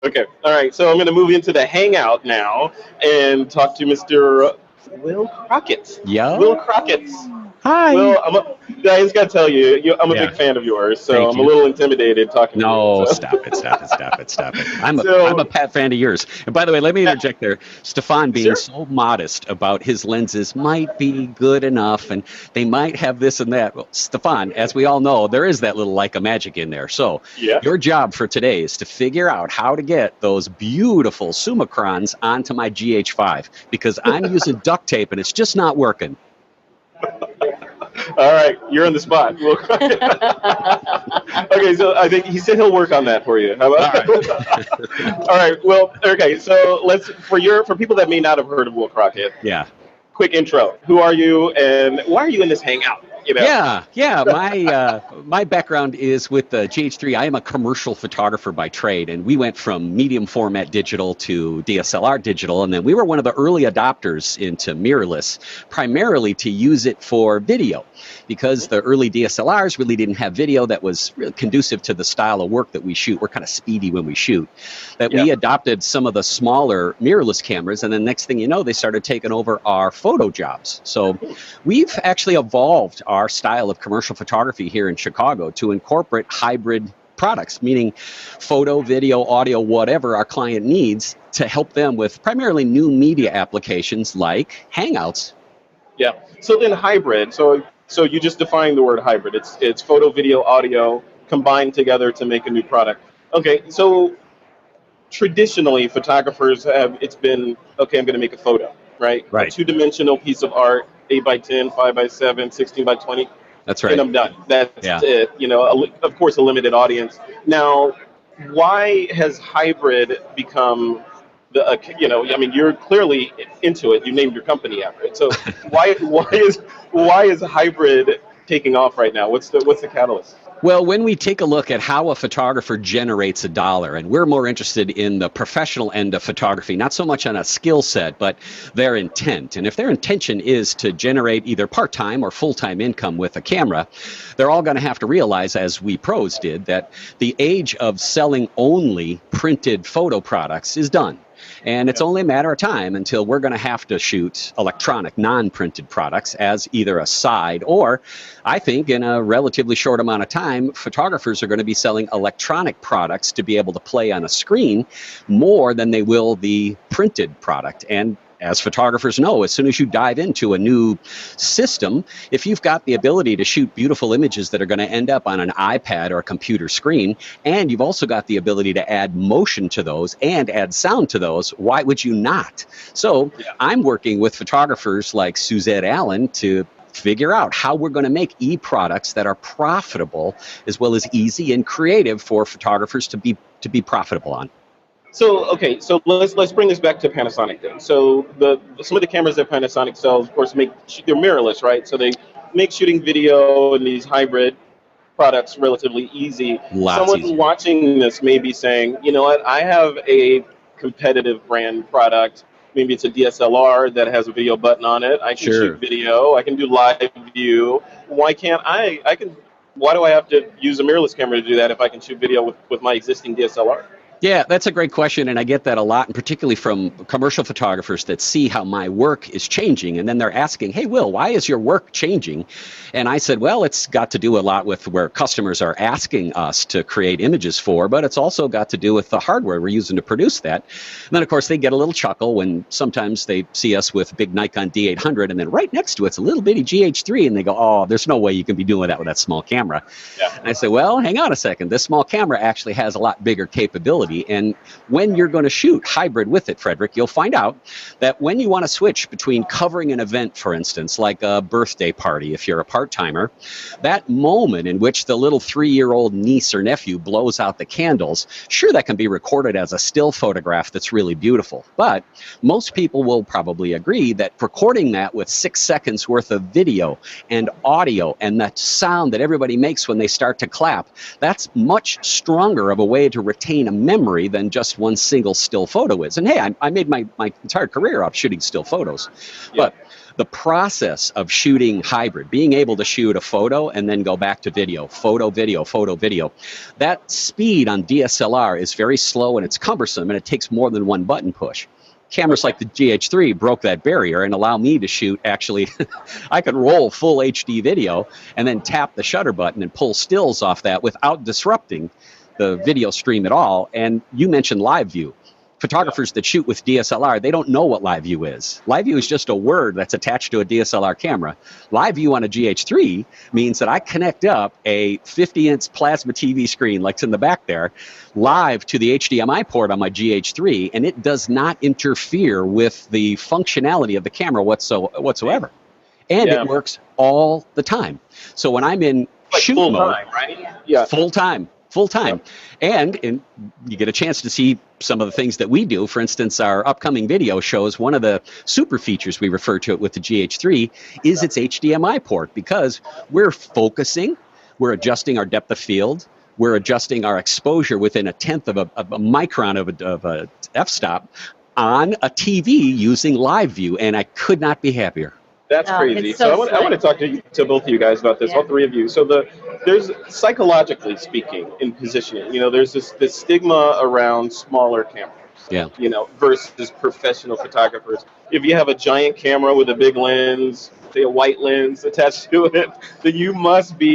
Okay. All right. So I'm going to move into the hangout now and talk to Mr. Will Crockett. Will Yo. Crockett. Hi. Will, I just got to tell you, I'm a Yeah. big fan of yours, so Thank I'm a you. little intimidated talking to you. No, So. stop it, stop it, stop it, stop it. I'm So, a Pat fan of yours. And by the way, let me interject there. Stefan being sure. so modest about his lenses might be good enough, and they might have this and that. Well, Stefan, as we all know, there is that little Leica magic in there. So Yeah. your job for today is to figure out how to get those beautiful Summicrons onto my GH5 because I'm using duct tape and it's just not working. All right, you're on the spot. Okay, so I think he said he'll work on that for you. How about that? All right. Well, okay. So for people that may not have heard of Will Crockett. Yeah. Quick intro. Who are you, and why are you in this hangout? Yeah. My background is with the GH3. I am a commercial photographer by trade, and we went from medium format digital to DSLR digital, and then we were one of the early adopters into mirrorless, primarily to use it for video, because the early DSLRs really didn't have video that was really conducive to the style of work that we shoot. We're kind of speedy when we shoot. We adopted some of the smaller mirrorless cameras, and then next thing you know, they started taking over our photo jobs. So we've actually evolved our style of commercial photography here in Chicago to incorporate hybrid products, meaning photo, video, audio, whatever our client needs to help them with primarily new media applications like Hangouts. Yeah. So then hybrid. So you just defined the word hybrid. It's photo, video, audio combined together to make a new product. Okay. So traditionally, photographers it's been, okay, I'm going to make a photo, right? Right. A two-dimensional piece of art, 8x10, 5x7, 16x20. That's right. And I'm done. That's it. Of course, a limited audience. Now, why has hybrid become you're clearly into it. You named your company after it. So why is hybrid taking off right now? What's the catalyst? Well, when we take a look at how a photographer generates a dollar, and we're more interested in the professional end of photography, not so much on a skill set, but their intent. And if their intention is to generate either part-time or full-time income with a camera, they're all going to have to realize, as we pros did, that the age of selling only printed photo products is done. And it's only a matter of time until we're going to have to shoot electronic, non-printed products as either a side, or I think in a relatively short amount of time, photographers are going to be selling electronic products to be able to play on a screen more than they will the printed product. And as photographers know, as soon as you dive into a new system, if you've got the ability to shoot beautiful images that are going to end up on an iPad or a computer screen, and you've also got the ability to add motion to those and add sound to those, why would you not? So I'm working with photographers like Suzette Allen to figure out how we're going to make e-products that are profitable as well as easy and creative for photographers to be profitable on. So let's bring this back to Panasonic then. So some of the cameras that Panasonic sells, of course, they're mirrorless, right? So they make shooting video and these hybrid products relatively easy. Someone easier. Watching this may be saying, you know what, I have a competitive brand product. Maybe it's a DSLR that has a video button on it. I can shoot video. I can do live view. Why can't why do I have to use a mirrorless camera to do that if I can shoot video with my existing DSLR? Yeah, that's a great question, and I get that a lot, and particularly from commercial photographers that see how my work is changing, and then they're asking, hey, Will, why is your work changing? And I said, well, it's got to do a lot with where customers are asking us to create images for, but it's also got to do with the hardware we're using to produce that. And then, of course, they get a little chuckle when sometimes they see us with big Nikon D800, and then right next to it's a little bitty GH3, and they go, oh, there's no way you can be doing that with that small camera. Yeah. And I said, well, hang on a second. This small camera actually has a lot bigger capability. And when you're going to shoot hybrid with it, Frederick, you'll find out that when you want to switch between covering an event, for instance, like a birthday party, if you're a part-timer, that moment in which the little 3-year-old niece or nephew blows out the candles, sure, that can be recorded as a still photograph that's really beautiful. But most people will probably agree that recording that with 6 seconds worth of video and audio and that sound that everybody makes when they start to clap, that's much stronger of a way to retain a memory than just one single still photo is. And hey, I made my entire career off shooting still photos. Yeah. But the process of shooting hybrid, being able to shoot a photo and then go back to video, photo, video, that speed on DSLR is very slow and it's cumbersome and it takes more than one button push. Cameras like the GH3 broke that barrier and allow me to shoot, actually, I could roll full HD video and then tap the shutter button and pull stills off that without disrupting the video stream at all. And you mentioned live view. Photographers that shoot with DSLR, they don't know what live view is. Live view is just a word that's attached to a DSLR camera. Live view on a GH3 means that I connect up a 50-inch plasma TV screen, like it's in the back there, live to the HDMI port on my GH3, and it does not interfere with the functionality of the camera whatsoever. And it works all the time. So when I'm in shoot full mode, time, right? Yeah, full time. And you get a chance to see some of the things that we do. For instance, our upcoming video shows one of the super features we refer to it with the GH3 is its HDMI port, because we're focusing, we're adjusting our depth of field, we're adjusting our exposure within a tenth of a micron of a f-stop on a TV using live view, and I could not be happier. That's crazy. So I want to talk to both of you guys about this, all three of you. So there's psychologically speaking in positioning, there's this stigma around smaller cameras, versus professional photographers. If you have a giant camera with a big lens, say a white lens attached to it, then you must be